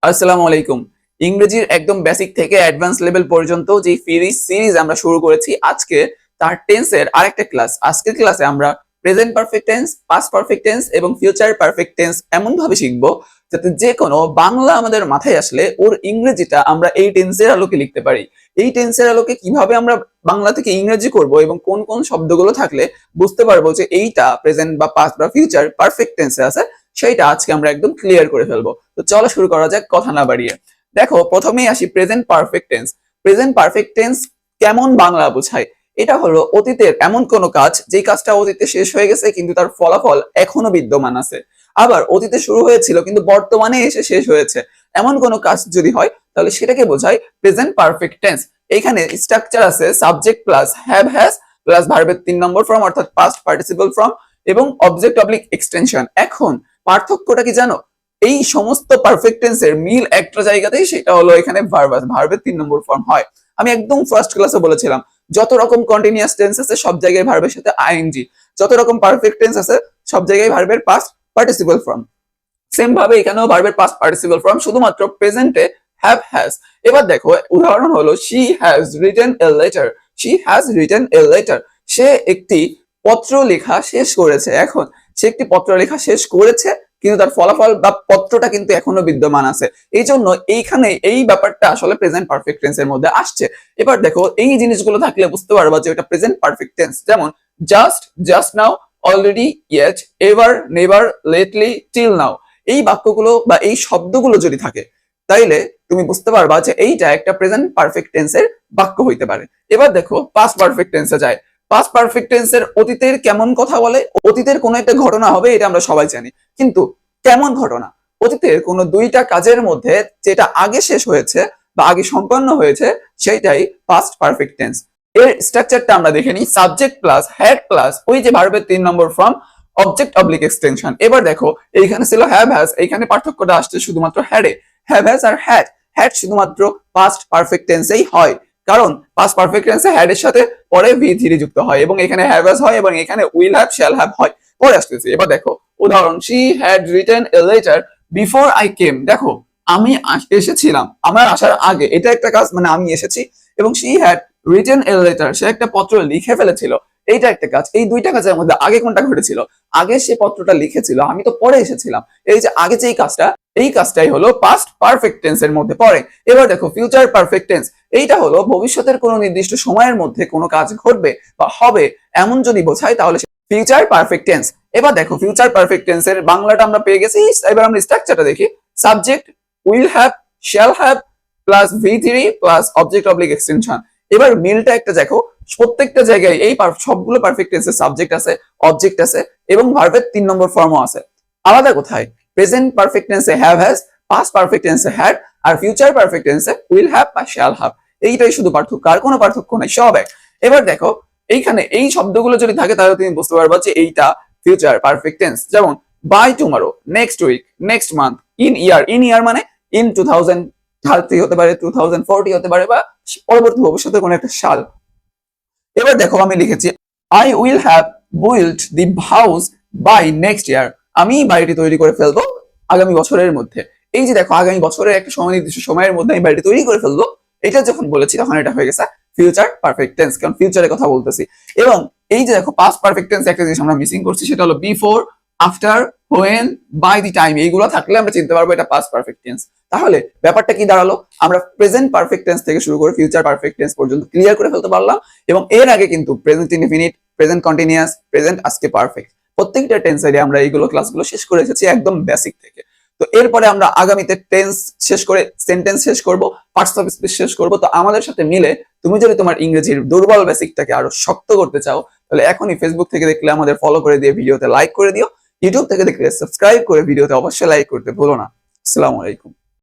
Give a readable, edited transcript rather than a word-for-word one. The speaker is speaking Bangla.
আসসালামু আলাইকুম। ইংরেজির একদম বেসিক থেকে অ্যাডভান্স লেভেল পর্যন্ত যে সিরিজ আমরা শুরু করেছি আজকে তার টেন্সের আরেকটা ক্লাস। আজকের ক্লাসে আমরা present perfect tense, past perfect tense এবং ফিউচার পারফেক্ট টেন্স এমন ভাবে শিখবো যাতে যে কোনো বাংলা আমাদের মাথায় আসলে ওর ইংরেজিটা আমরা এই টেন্সের আলোকে লিখতে পারি। এই টেন্সের আলোকে কিভাবে আমরা বাংলা থেকে ইংরেজি করব এবং কোন কোন শব্দগুলো থাকলে বুঝতে পারবো যে এইটা প্রেজেন্ট বা পাস্ট বা ফিউচার পারফেক্ট টেন্সে আছে, সেইটা আজকে আমরা একদম ক্লিয়ার করে ফেলবো। তো চলো শুরু করা যাক কথা না বাড়িয়ে। দেখো, প্রথমেই আসি present perfect tense. Present perfect tense কেমন বাংলা বোঝায়? এটা হলো অতীতের এমন কোন কাজ যেই কাজটা অতীতে শেষ হয়ে গেছে কিন্তু তার ফলাফল এখনো বিদ্যমান আছে। আবার অতীতে শুরু হয়েছিল কিন্তু বর্তমানে এসে শেষ হয়েছে, এমন কোন কাজ যদি হয় তাহলে সেটাকে বোঝায় প্রেজেন্ট পারফেক্ট টেন্স। এখানে স্ট্রাকচার আছে subject plus have has plus ভার্বের 3 নম্বর ফর্ম অর্থাৎ পাস্ট পার্টিসিপল ফর্ম এবং অবজেক্ট অবলিক এক্সটেনশন। এখন পার্থক্যটা কি জানো? এই সমস্ত পারফেক্ট টেন্সের মিল একটা জায়গাতেই, সেটা হলো এখানে ভার্ব আছে, ভার্বের 3 নম্বর ফর্ম হয়। আমি একদম ফার্স্ট ক্লাসে বলেছিলাম যত রকম কন্টিনিউয়াস টেন্স আছে সব জায়গায় ভার্বের সাথে আইএনজি, যত রকম পারফেক্ট টেন্স আছে সব জায়গায় ভার্বের পাস্ট পার্টিসিপল ফর্ম। সেম ভাবে এখানেও ভার্বের পাস্ট পার্টিসিপল ফর্ম, শুধুমাত্র প্রেজেন্টে হ্যাভ হ্যাজ। এবার দেখো, উদাহরণ হলো she has written a letter. She has written a letter, সে একটি পত্র লেখা শেষ করেছে। এখন সে একটি পত্র লেখা শেষ করেছে কিন্তু তার ফলাফল বা পত্রটা কিন্তু এখনো বিদ্যমান আছে। এই জন্য এইখানে এই ব্যাপারটা আসলে প্রেজেন্ট পারফেক্ট টেন্সের মধ্যে আসছে। এবার দেখো, এই জিনিসগুলো থাকলে বুঝতে পারবা যে এটা প্রেজেন্ট পারফেক্ট টেন্স। যেমন just, just now, already, yet, ever, never, lately, till now. এই বাক্যগুলো বা এই শব্দগুলো যদি থাকে তাইলে তুমি বুঝতে পারবা যে এইটা একটা প্রেজেন্ট পারফেক্ট টেন্সের বাক্য হইতে পারে। এবার দেখো পাস্ট পারফেক্ট টেন্সে যায়। পাস্ট পারফেক্ট টেন্সের অতীতের কেমন কথা বলে? অতীতের কোনো একটা ঘটনা হবে, এটা আমরা সবাই জানি, কিন্তু কেমন ঘটনা? অতীতের কোনো দুইটা কাজের মধ্যে যেটা আগে শেষ হয়েছে বা আগে সম্পন্ন হয়েছে সেইটাই পাস্ট পারফেক্ট টেন্স। এর স্ট্রাকচারটা আমরা দেখে নিই। সাবজেক্ট প্লাস হ্যাড প্লাস ওই যে ভার্বের 3 নম্বর ফর্ম অবজেক্ট অবলিক এক্সটেনশন। এবার দেখো, এইখানে ছিল হ্যাভ হ্যাজ, এইখানে পার্থক্যটা আসছে শুধুমাত্র হ্যাডে। হ্যাভ হ্যাজ আর হ্যাড, হ্যাড শুধুমাত্র পাস্ট পারফেক্ট টেন্সেই হয়, কারণ পাস্ট পারফেক্ট টেন্সে হ্যাড এর সাথে পরে ভি থ্রি যুক্ত হয় এবং এখানে হ্যাভ হ্যাজ হয় এবং এখানে উইল হ্যাভ শ্যাল হ্যাভ হয়। পরে আসতেছি। এবার দেখো উদাহরণ, she had written a letter before I came. দেখো, আমি এসেছিলাম, আমার আসার আগে, এটা একটা কাজ, মানে আমি এসেছি, এবং she had written a letter, সে একটা পত্র লিখে ফেলেছিল, এইটা একটা কাজ। এই দুইটা কাজের মধ্যে আগে কোনটা ঘটেছিল? আগে সে পত্রটা লিখেছিল, আমি তো পরে এসেছিলাম। এই যে আগে যে কাজটা, এই কাজটাই হলো পাস্ট পারফেক্ট টেন্সের মধ্যে পড়ে। এবার দেখো ফিউচার পারফেক্ট টেন্স, এইটা হলো ভবিষ্যতের কোনো নির্দিষ্ট সময়ের মধ্যে কোনো কাজ ঘটবে বা হবে এমন যদি বোঝায় তাহলে ফিউচার পারফেক্ট টেন্স। এবার দেখো ফিউচার পারফেক্ট টেন্সের বাংলাটা আমরা পেয়ে গেছি। এবার আমরা স্ট্রাকচারটা দেখি। Subject will have shall have plus V three plus object oblique extension. এবার মিলটা একটা দেখো, প্রত্যেকটা জায়গায় এই সবগুলো পারফেক্ট টেন্সে সাবজেক্ট আছে, অবজেক্ট আছে এবং ভার্বের 3 নম্বর ফর্মও আছে। আলাদা কোথায়? প্রেজেন্ট পারফেক্ট টেন্সে হ্যাভ হ্যাজ, পাস্ট পারফেক্ট টেন্সে হ্যাড, আর ফিউচার পারফেক্ট টেন্সে উইল হ্যাভ বা শ্যাল হ্যাভ। এইটাই শুধু পার্থক্য, আর কোনো পার্থক্য নাই, সব এক। এবার দেখো, এইখানে এই শব্দগুলো যদি থাকে তাহলে তুমি বুঝতে পারবা যে এইটা ফিউচার পারফেক্ট টেন্স। যেমন by tomorrow, next week, next month, in year. In year মানে ইন 2030 হতে পারে, 2040 হতে পারে, বা পরবর্তী ভবিষ্যতে কোনো একটা সাল। এবার দেখো আমি লিখেছি I will have built the house by next year. আমি বাড়িটি তৈরি করে ফেলবো আগামী বছরের মধ্যে। এই যে দেখো, আগামী বছরের একটা সময়, নির্দিষ্ট সময়ের মধ্যে আমি বাড়িটি তৈরি করে ফেলবো, এটা যখন বলেছি তখন এটা হয়ে গেছে ফিউচার পারফেক্ট টেন্স, কারণ ফিউচারের কথা বলতেছি। এবং এই যে দেখো পাস্ট পারফেক্ট টেন্স একটা জিনিস আমরা মিসিং করছি, সেটা হলো before, after, when, by the time. এইগুলো থাকলে আমরা চিনতে পারবো এটা পাস্ট পারফেক্ট টেন্স। তাহলে ব্যাপারটা কি দাঁড়ালো? আমরা প্রেজেন্ট পারফেক্ট টেন্স থেকে শুরু করে ফিউচার পারফেক্ট টেন্স পর্যন্ত ক্লিয়ার করে ফেলতে পারলাম। এবং এর আগে কিন্তু present indefinite, present continuous, present আজকে পারফেক্ট, প্রত্যেকটা টেন্সেরই আমরা এইগুলো ক্লাসগুলো শেষ করে এসেছি একদম বেসিক থেকে। তো এরপরে আমরা আগামীতে টেন্স শেষ করে সেন্টেন্স শেষ করব, পার্টস অফ স্পিচ শেষ করব। তো আমাদের সাথে মিলে তুমি যদি তোমার ইংরেজির দুর্বল বেসিকটাকে আরো শক্ত করতে চাও তাহলে এখনই ফেসবুক থেকে দেখলে আমাদের ফলো করে দিয়ে ভিডিওতে লাইক করে দিও, ইউটিউব থেকে দেখলে সাবস্ক্রাইব করে ভিডিওতে অবশ্যই লাইক করতে ভুলো না। আসসালামু আলাইকুম।